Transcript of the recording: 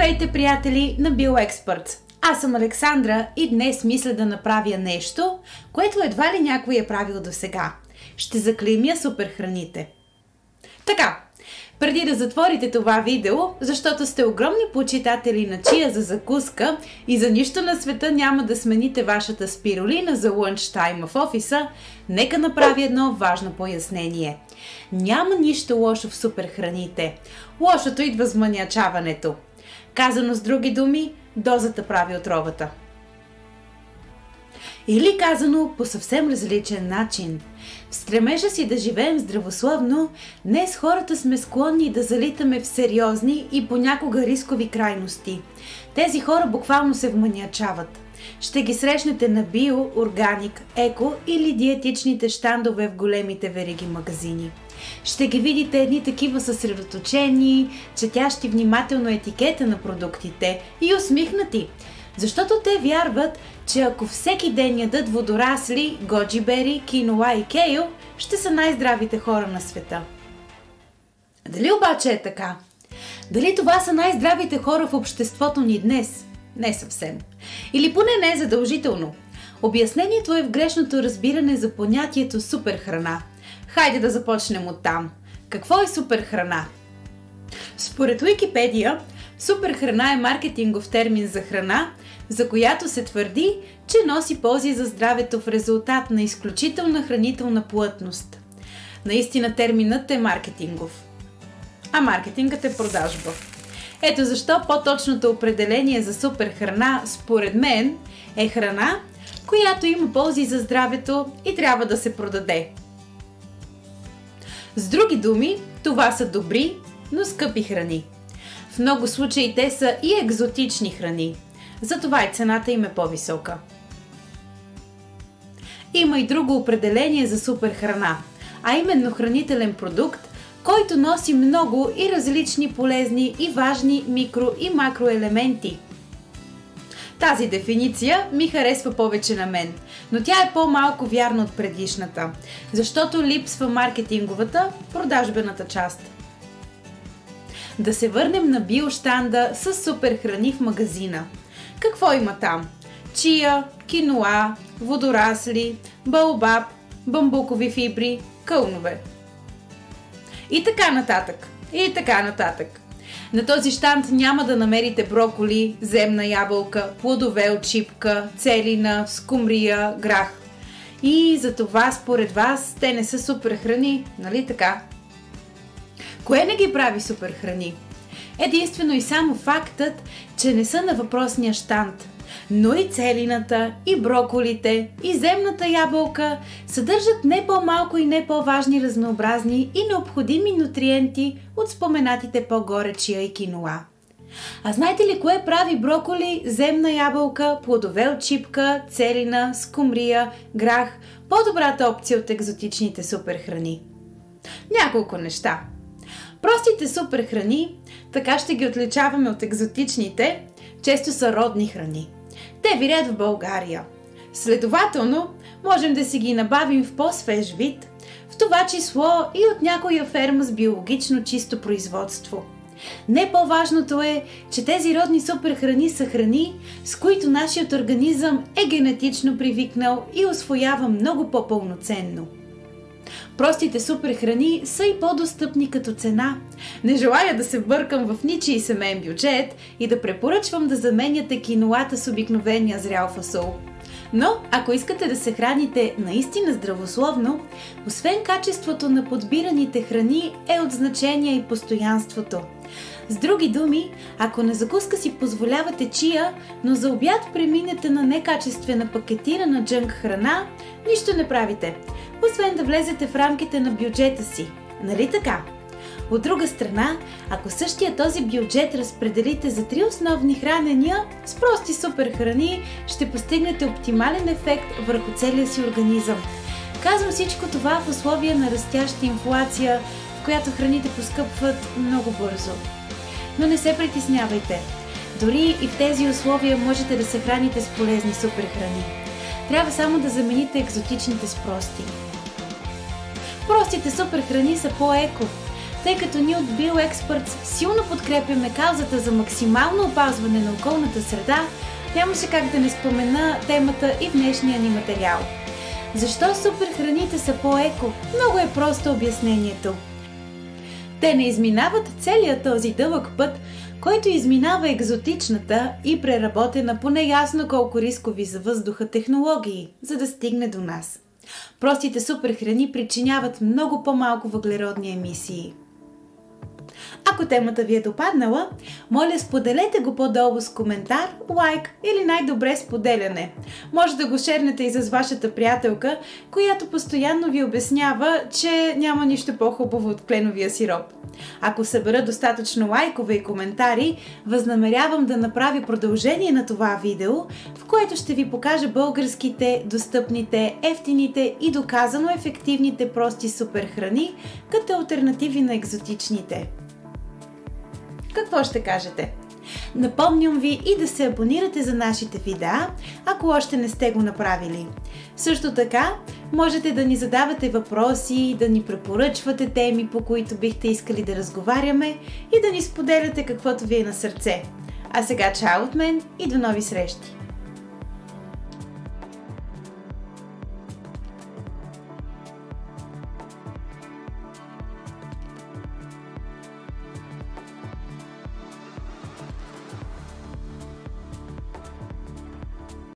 Здравейте, приятели на BioExperts! Аз съм Александра и днес мисля да направя нещо, което едва ли някой е правил досега. Ще заклеймя суперхраните. Така, преди да затворите това видео, защото сте огромни почитатели на чия за закуска и за нищо на света няма да смените вашата спирулина за лънчтайма в офиса, нека направя едно важно пояснение. Няма нищо лошо в суперхраните. Лошото идва с маниачаването. Казано с други думи, дозата прави отровата. Или казано по съвсем различен начин. В стремежа си да живеем здравословно, днес хората сме склонни да залитаме в сериозни и понякога рискови крайности. Тези хора буквално се вманиачават. Ще ги срещнете на био, органик, еко или диетичните щандове в големите вериги магазини. Ще ги видите едни такива съсредоточени, четящи внимателно етикета на продуктите и усмихнати, защото те вярват, че ако всеки ден ядат водорасли, годжи-бери, киноа и кейл, ще са най-здравите хора на света. Дали обаче е така? Дали това са най-здравите хора в обществото ни днес? Не съвсем. Или поне не е задължително. Обяснението е в грешното разбиране за понятието суперхрана. Хайде да започнем оттам. Какво е суперхрана? Според Уикипедия, суперхрана е маркетингов термин за храна, за която се твърди, че носи ползи за здравето в резултат на изключителна хранителна плътност. Наистина терминът е маркетингов. А маркетингът е продажба. Ето защо по-точното определение за суперхрана, според мен, е храна, която има ползи за здравето и трябва да се продаде. С други думи, това са добри, но скъпи храни. В много случаи те са и екзотични храни, затова и цената им е по-висока. Има и друго определение за суперхрана, а именно хранителен продукт, който носи много и различни полезни и важни микро- и макроелементи. Тази дефиниция ми харесва повече на мен, но тя е по-малко вярна от предишната, защото липсва маркетинговата, продажбената част. Да се върнем на биощанда с суперхрани в магазина. Какво има там? Чия, киноа, водорасли, баобаб, бамбукови фибри, кълнове. И така нататък. И така нататък. На този щанд няма да намерите броколи, земна ябълка, плодове от чипка, целина, скумрия, грах. И за това според вас те не са суперхрани, нали така? Кое не ги прави суперхрани? Единствено и само фактът, че не са на въпросния щанд. Но и целината, и броколите, и земната ябълка съдържат не по-малко и не по-важни разнообразни и необходими нутриенти от споменатите по-горе чия и киноа. А знаете ли кое прави броколи, земна ябълка, плодове от чипка, целина, скумрия, грах по-добрата опция от екзотичните суперхрани? Няколко неща. Простите суперхрани, така ще ги отличаваме от екзотичните, често са родни храни. Те вирят в България. Следователно, можем да си ги набавим в по-свеж вид, в това число и от някоя ферма с биологично чисто производство. Не по-важното е, че тези родни суперхрани са храни, с които нашият организъм е генетично привикнал и усвоява много по-пълноценно. Простите суперхрани са и по-достъпни като цена. Не желая да се бъркам в ничий семейен бюджет и да препоръчвам да заменяте киноата с обикновения зрял фасол. Но, ако искате да се храните наистина здравословно, освен качеството на подбираните храни е от значение и постоянството. С други думи, ако на закуска си позволявате чия, но за обяд преминете на некачествена пакетирана джънк храна, нищо не правите, освен да влезете в рамките на бюджета си. Нали така? От друга страна, ако същия този бюджет разпределите за 3 основни хранения, с прости суперхрани ще постигнете оптимален ефект върху целия си организъм. Казвам всичко това в условия на растяща инфлация, в която храните поскъпват много бързо. Но не се притеснявайте. Дори и в тези условия можете да се храните с полезни суперхрани. Трябва само да замените екзотичните с прости. Простите суперхрани са по-еко. Тъй като ние от BioExperts силно подкрепяме каузата за максимално опазване на околната среда, нямаше как да не спомена темата и в днешния ни материал. Защо суперхраните са по-еко? Много е просто обяснението. Те не изминават целият този дълъг път, който изминава екзотичната и преработена по неясно колко рискови за въздуха технологии, за да стигне до нас. Простите суперхрани причиняват много по-малко въглеродни емисии. Ако темата ви е допаднала, моля споделете го по-долу с коментар, лайк или най-добре споделяне. Може да го шернете и с вашата приятелка, която постоянно ви обяснява, че няма нищо по-хубаво от кленовия сироп. Ако събера достатъчно лайкове и коментари, възнамерявам да направя продължение на това видео, в което ще ви покажа българските, достъпните, ефтините и доказано ефективните прости суперхрани, като алтернативи на екзотичните. Какво ще кажете? Напомням ви и да се абонирате за нашите видеа, ако още не сте го направили. Също така, можете да ни задавате въпроси, да ни препоръчвате теми, по които бихте искали да разговаряме и да ни споделяте каквото ви е на сърце. А сега чао от мен и до нови срещи!